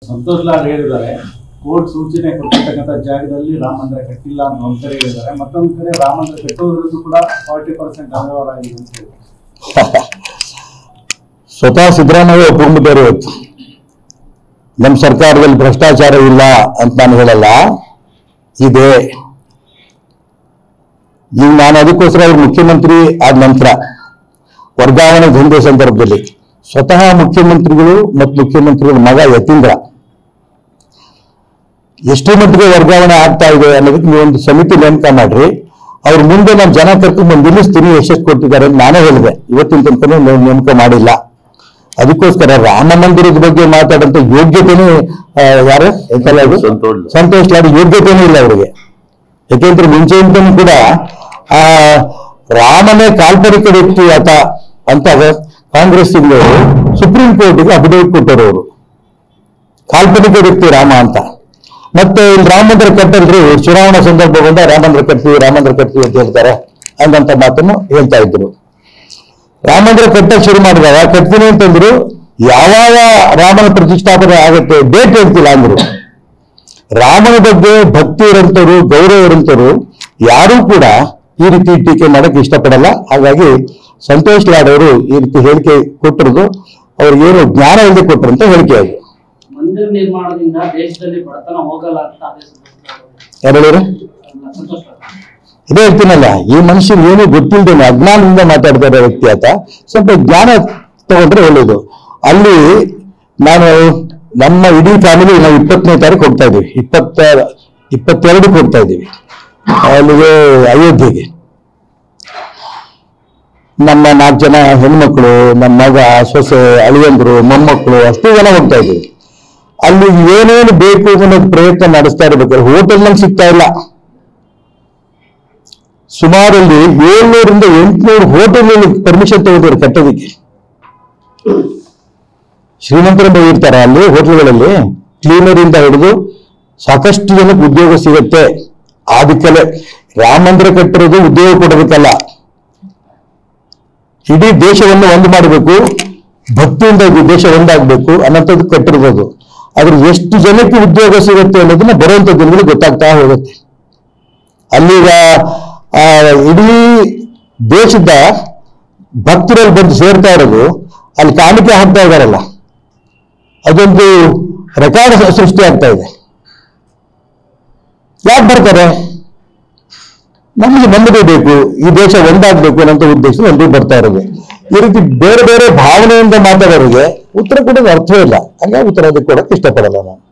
ಸಂತೋಷ್ ಲಾಡ್ ಹೇಳಿದ್ದಾರೆ ಕೋರ್ಟ್ ಸೂಚನೆ ಕೊಟ್ಟಿರ್ತಕ್ಕಂಥ ಜಾಗದಲ್ಲಿ ರಾಮ ಮಂದಿರ ಕಟ್ಟಿಲ್ಲ ಅಂತ ಒಂದ್ ಕಡೆ ಹೇಳಿದ್ದಾರೆ, ಮತ್ತೊಂದು ಕಡೆ ರಾಮ ಮಂದಿರ ಕಟ್ಟೋದ್ರದ್ದು ಕೂಡ 40% ಅವ್ಯವಹಾರ ಆಗಿದೆ ಅಂತ ಹೇಳಿ ಸ್ವತಃ ಸಿದ್ದರಾಮಯ್ಯ ಒಪ್ಪಿಕೊಂಡಿದ್ದಾರೆ. ಇವತ್ತು ನಮ್ಮ ಸರ್ಕಾರದಲ್ಲಿ ಭ್ರಷ್ಟಾಚಾರ ಇಲ್ಲ ಅಂತ ನಾನು ಹೇಳಲ್ಲ, ಇದೆ. ಈಗ ನಾನು ಅದಕ್ಕೋಸ್ಕರ ಅವರು ಮುಖ್ಯಮಂತ್ರಿ ಆದ ನಂತರ ವರ್ಗಾವಣೆ ದಂಧೆ ಸಂದರ್ಭದಲ್ಲಿ ಸ್ವತಃ ಮುಖ್ಯಮಂತ್ರಿಗಳು ಮತ್ತು ಮುಖ್ಯಮಂತ್ರಿಗಳ ಮಗ ಯತೀಂದ್ರ ಎಷ್ಟು ಮಟ್ಟಿಗೆ ವರ್ಗಾವಣೆ ಆಗ್ತಾ ಇದೆ ಅನ್ನೋದಕ್ಕೆ ನೀವೊಂದು ಸಮಿತಿ ನೇಮಕ ಮಾಡ್ರಿ, ಅವ್ರ ಮುಂದೆ ನಾನು ಜನ ಕರ್ಕೊಂಡು ಬಂದು ನಿಲ್ಲಿಸ್ತೀನಿ ಎಷ್ಟು ಕೊಟ್ಟಿದ್ದಾರೆ ಅಂತ ನಾನೇ ಹೇಳಿದೆ. ಇವತ್ತಿನ ತನಕ ನೇಮಕ ಮಾಡಿಲ್ಲ. ಅದಕ್ಕೋಸ್ಕರ ರಾಮ ಮಂದಿರದ ಬಗ್ಗೆ ಮಾತಾಡಂತ ಯೋಗ್ಯತೆನೇ ಯಾರು ಸಂತೋಷ್ ಲಾಡ್ ಯೋಗ್ಯತೆನೇ ಇಲ್ಲ ಅವರಿಗೆ. ಯಾಕೆಂದ್ರೆ ಮುಂಚೆಯಿಂದನೂ ಕೂಡ ಆ ರಾಮನೇ ಕಾಲ್ಪನಿಕ ವ್ಯಕ್ತಿ ಆತ ಅಂತ ಕಾಂಗ್ರೆಸ್ ಇಂದವರು ಸುಪ್ರೀಂ ಕೋರ್ಟ್ಗೆ ಅಫಿಡವಿಟ್ ಕೊಟ್ಟರು. ಅವರು ಕಾಲ್ಪನಿಕ ವ್ಯಕ್ತಿ ರಾಮ ಅಂತ. ಮತ್ತೆ ಇಲ್ಲಿ ರಾಮ ಮಂದಿರ ಕಟ್ಟಲ್ರಿ, ಚುನಾವಣಾ ಸಂದರ್ಭ ಬಂದ ರಾಮ ಮಂದಿರ ಕಟ್ತೀವಿ ಅಂತ ಹೇಳ್ತಾರೆ ಹಂಗಂತ ಮಾತನ್ನು ಹೇಳ್ತಾ ಇದ್ರು. ರಾಮ ಮಂದಿರ ಕಟ್ಟಕ್ಕೆ ಶುರು ಮಾಡಿದಾಗ ಕಟ್ತೀನಿ ಅಂತಂದ್ರು, ಯಾವಾಗ ರಾಮನ ಪ್ರತಿಷ್ಠಾಪನೆ ಆಗುತ್ತೆ ಡೇಟ್ ಹೇಳ್ತಿಲ್ಲ ಅಂದ್ರು. ರಾಮನ ಬಗ್ಗೆ ಭಕ್ತಿ ಇರೋಂಥವ್ರು ಗೌರವ ಇರೋಂಥವ್ರು ಯಾರೂ ಕೂಡ ಈ ರೀತಿ ಟೀಕೆ ಮಾಡಕ್ಕೆ ಇಷ್ಟಪಡಲ್ಲ. ಹಾಗಾಗಿ ಸಂತೋಷ್ ಲಾಡ್ ಅವರು ಈ ರೀತಿ ಹೇಳಿಕೆ ಕೊಟ್ಟಿರೋದು ಅವ್ರಿಗೇನು ಜ್ಞಾನ ಇಲ್ಲದೆ ಕೊಟ್ಟರು ಅಂತ ಹೇಳಿಕೆ ಅದು. ಮಂದಿರ ನಿರ್ಮಾಣದಿಂದ ದೇಶದಲ್ಲಿ ಬಡತನ ಹೋಗಲ್ಲ ಅಂತ ಯಾರು ಹೇಳಿದ್ರೆ ಇದೇ ಹೇಳ್ತೀನಲ್ಲ, ಈ ಮನುಷ್ಯರು ಏನು ಗೊತ್ತಿಲ್ಲದೇನೆ ಅಜ್ಞಾನದಿಂದ ಮಾತಾಡ್ತಾ ಇರೋ ವ್ಯಕ್ತಿ ಆತ. ಸ್ವಲ್ಪ ಜ್ಞಾನ ತಗೊಂಡ್ರೆ ಒಳ್ಳೇದು. ಅಲ್ಲಿ ನಾನು ನಮ್ಮ ಇಡೀ ಫ್ಯಾಮಿಲಿ ನಾವು 20ನೇ ತಾರೀಕು ಹೋಗ್ತಾ ಇದೀವಿ, 22ಕ್ಕೆ ಹೋಗ್ತಾ ಇದ್ದೀವಿ ಅಲ್ಲಿಗೆ ಅಯೋಧ್ಯೆಗೆ. ನಮ್ಮ 4 ಜನ ಹೆಣ್ಮಕ್ಳು, ನಮ್ಮ ಮಗ, ಸೊಸೆ, ಅಳಿಯಂದ್ರು, ಮೊಮ್ಮಕ್ಕಳು ಅಷ್ಟು ಜನ ಹೋಗ್ತಾ ಇದ್ದೀವಿ. ಅಲ್ಲಿ ಏನೇನು ಬೇಕು ಅನ್ನೋದು ಪ್ರಯತ್ನ ನಡೆಸ್ತಾ ಇರ್ಬೇಕಾದ್ರೆ ಹೋಟೆಲ್ನಲ್ಲಿ ಸಿಗ್ತಾ ಇಲ್ಲ. ಸುಮಾರಲ್ಲಿ 700ರಿಂದ 800 ಹೋಟೆಲ್ ಪರ್ಮಿಷನ್ ತಗೋತಾರೆ ಕಟ್ಟೋದಕ್ಕೆ. ಶ್ರೀಮಂತರು ಇರ್ತಾರೆ ಅಲ್ಲಿ ಹೋಟೆಲ್ಗಳಲ್ಲಿ, ಕ್ಲೀನರ್ ಇಂದ ಹಿಡಿದು ಸಾಕಷ್ಟು ಜನಕ್ಕೆ ಉದ್ಯೋಗ ಸಿಗುತ್ತೆ. ಅದಕ್ಕೆಲ್ಲ ರಾಮ ಮಂದಿರ ಕಟ್ಟಿರೋದು ಉದ್ಯೋಗ ಕೊಡಬೇಕಲ್ಲ, ಇಡೀ ದೇಶವನ್ನು ಒಂದು ಮಾಡಬೇಕು, ಭಕ್ತಿಯಿಂದ ದೇಶ ಒಂದಾಗಬೇಕು ಅನ್ನೋಂಥದ್ದು ಕಟ್ಟಿರೋದು. ಆದ್ರೆ ಎಷ್ಟು ಜನಕ್ಕೆ ಉದ್ಯೋಗ ಸಿಗುತ್ತೆ ಅನ್ನೋದನ್ನ ಬರುವಂತ ದಿನಗಳು ಗೊತ್ತಾಗ್ತಾ ಹೋಗುತ್ತೆ. ಅಲ್ಲಿಗ ಇಡೀ ದೇಶದ ಭಕ್ತರಲ್ಲಿ ಬಂದು ಸೇರ್ತಾ ಇರೋದು, ಅಲ್ಲಿ ಕಾಣಿಕೆ ಹಾಕ್ತಾ ಇದ್ದಾರಲ್ಲ, ಅದೊಂದು ರೆಕಾರ್ಡ್ ಸೃಷ್ಟಿ ಆಗ್ತಾ ಇದೆ. ಯಾಕೆ ಬರ್ತಾರೆ? ನಮಗೆ ನೆಮ್ಮದಿ ಬೇಕು, ಈ ದೇಶ ಒಂದಾಗಬೇಕು ಅನ್ನೋ ಉದ್ದೇಶ ಎಲ್ಲರೂ ಬರ್ತಾ ಇರೋದು. ಈ ರೀತಿ ಬೇರೆ ಬೇರೆ ಭಾವನೆಯಿಂದ ಮಾತಾಡೋರಿಗೆ ಉತ್ತರ ಕೊಡೋದು ಅರ್ಥವೇ ಇಲ್ಲ. ಹಂಗಾಗಿ ಉತ್ತರ ಕೊಡೋಕೆ ಇಷ್ಟಪಡಲ್ಲ ನಾನು.